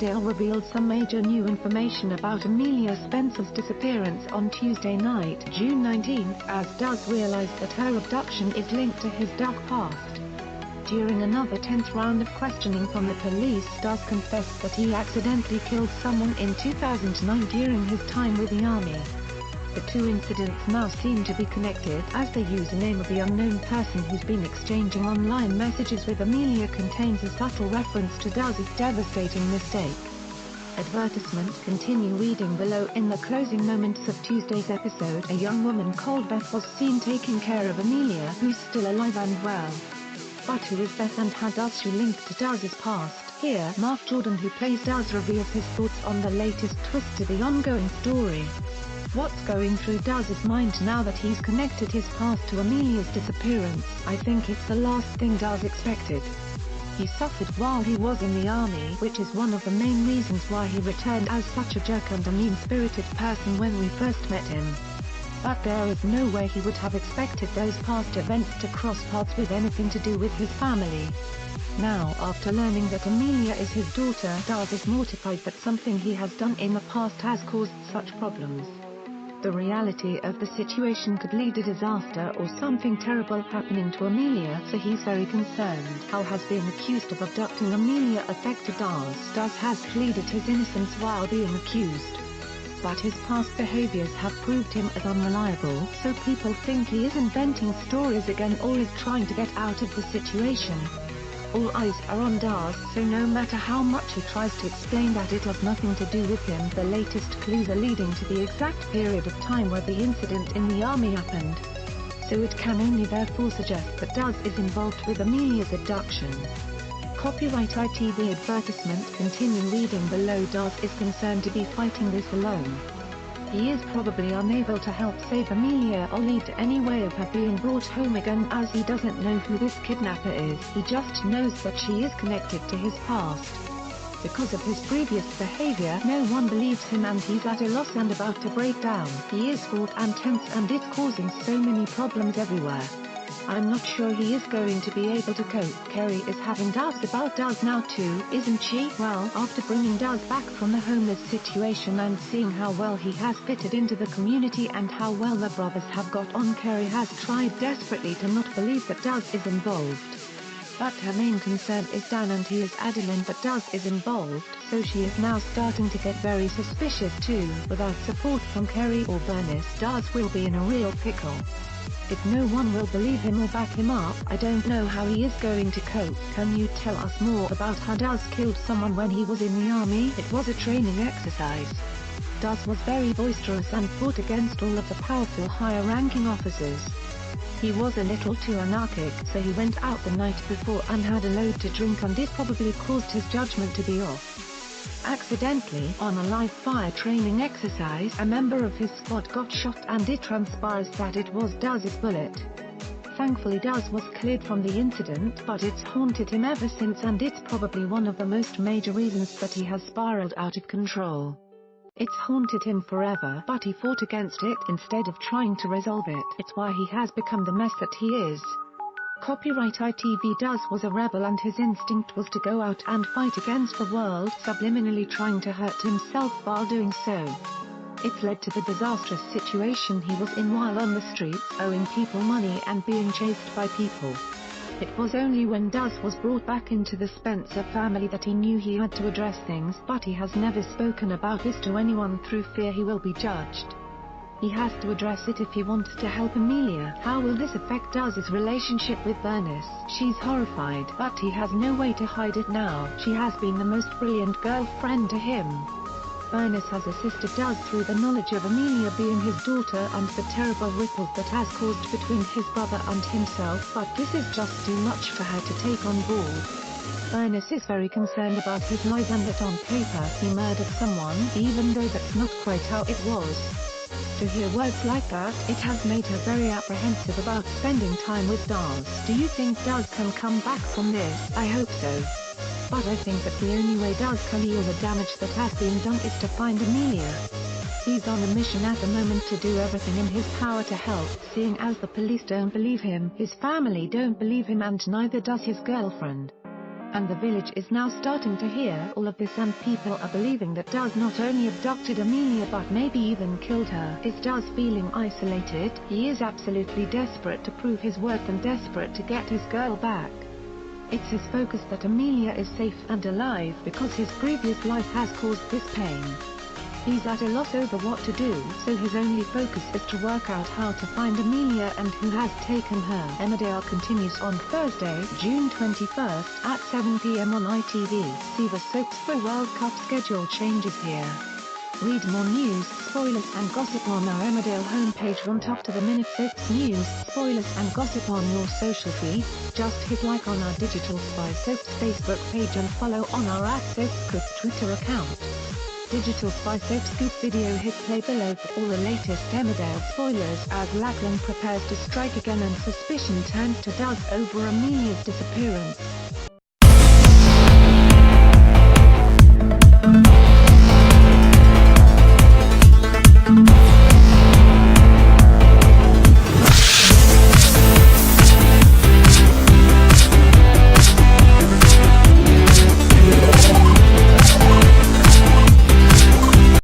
Emmerdale revealed some major new information about Amelia Spencer's disappearance on Tuesday night, June 19, as Daz realized that her abduction is linked to his dark past. During another tense round of questioning from the police, Daz confessed that he accidentally killed someone in 2009 during his time with the army. The two incidents now seem to be connected, as the username of the unknown person who's been exchanging online messages with Amelia contains a subtle reference to Daz's devastating mistake. Advertisement. Continue reading below. In the closing moments of Tuesday's episode, a young woman called Beth was seen taking care of Amelia, who's still alive and well. But who is Beth and how does she link to Daz's past? Here, Mark Jordon, who plays Daz, reveals his thoughts on the latest twist to the ongoing story. What's going through Daz's mind now that he's connected his past to Amelia's disappearance? I think it's the last thing Daz expected. He suffered while he was in the army, which is one of the main reasons why he returned as such a jerk and a mean-spirited person when we first met him. But there is no way he would have expected those past events to cross paths with anything to do with his family. Now, after learning that Amelia is his daughter, Daz is mortified that something he has done in the past has caused such problems. The reality of the situation could lead to disaster or something terrible happening to Amelia, so he's very concerned. How has being accused of abducting Amelia affected Daz? Daz has pleaded his innocence while being accused. But his past behaviors have proved him as unreliable, so people think he is inventing stories again or is trying to get out of the situation. All eyes are on Daz, so no matter how much he tries to explain that it has nothing to do with him, the latest clues are leading to the exact period of time where the incident in the army happened. So it can only therefore suggest that Daz is involved with Amelia's abduction. Copyright ITV advertisement. Continue reading below. Daz is concerned to be fighting this alone. He is probably unable to help save Amelia or lead to any way of her being brought home again, as he doesn't know who this kidnapper is. He just knows that she is connected to his past. Because of his previous behavior, no one believes him and he's at a loss and about to break down. He is fraught and tense and it's causing so many problems everywhere. I'm not sure he is going to be able to cope. Kerry is having doubts about Daz now too, isn't she? Well, after bringing Daz back from the homeless situation and seeing how well he has fitted into the community and how well the brothers have got on, Kerry has tried desperately to not believe that Daz is involved. But her main concern is Dan, and he is adamant that Daz is involved, so she is now starting to get very suspicious too. Without support from Kerry or Bernice, Daz will be in a real pickle. If no one will believe him or back him up, I don't know how he is going to cope. Can you tell us more about how Daz killed someone when he was in the army? It was a training exercise. Daz was very boisterous and fought against all of the powerful higher-ranking officers. He was a little too anarchic, so he went out the night before and had a load to drink, and it probably caused his judgment to be off. Accidentally, on a live fire training exercise, a member of his squad got shot and it transpires that it was Daz's bullet. Thankfully Daz was cleared from the incident, but it's haunted him ever since, and it's probably one of the most major reasons that he has spiraled out of control. It's haunted him forever, but he fought against it instead of trying to resolve it. It's why he has become the mess that he is. Copyright ITV. Daz was a rebel and his instinct was to go out and fight against the world, subliminally trying to hurt himself while doing so. It led to the disastrous situation he was in while on the streets, owing people money and being chased by people. It was only when Daz was brought back into the Spencer family that he knew he had to address things, but he has never spoken about this to anyone through fear he will be judged. He has to address it if he wants to help Amelia. How will this affect Daz's relationship with Bernice? She's horrified, but he has no way to hide it now. She has been the most brilliant girlfriend to him. Bernice has assisted Daz through the knowledge of Amelia being his daughter and the terrible ripples that has caused between his brother and himself, but this is just too much for her to take on board. Bernice is very concerned about his lies and that on paper he murdered someone, even though that's not quite how it was. To hear words like that, it has made her very apprehensive about spending time with Daz. Do you think Daz can come back from this? I hope so. But I think that the only way Daz can heal the damage that has been done is to find Amelia. He's on a mission at the moment to do everything in his power to help, seeing as the police don't believe him, his family don't believe him, and neither does his girlfriend. And the village is now starting to hear all of this, and people are believing that Daz not only abducted Amelia but maybe even killed her. Is Daz feeling isolated? He is absolutely desperate to prove his worth and desperate to get his girl back. It's his focus that Amelia is safe and alive because his previous life has caused this pain. He's at a loss over what to do, so his only focus is to work out how to find Amelia and who has taken her. Emmerdale continues on Thursday, June 21st at 7 p.m. on ITV. See the soaps for World Cup schedule changes here. Read more news, spoilers and gossip on our Emmerdale homepage. Want up-to-the-minute soaps news, spoilers and gossip on your social feed? Just hit like on our Digital Spy Soaps Facebook page and follow on our @SoapScoop Twitter account. Digital Spy Soap Scoop video, hit play below for all the latest Emmerdale spoilers as Lachlan prepares to strike again and suspicion turns to Daz over Amelia's disappearance.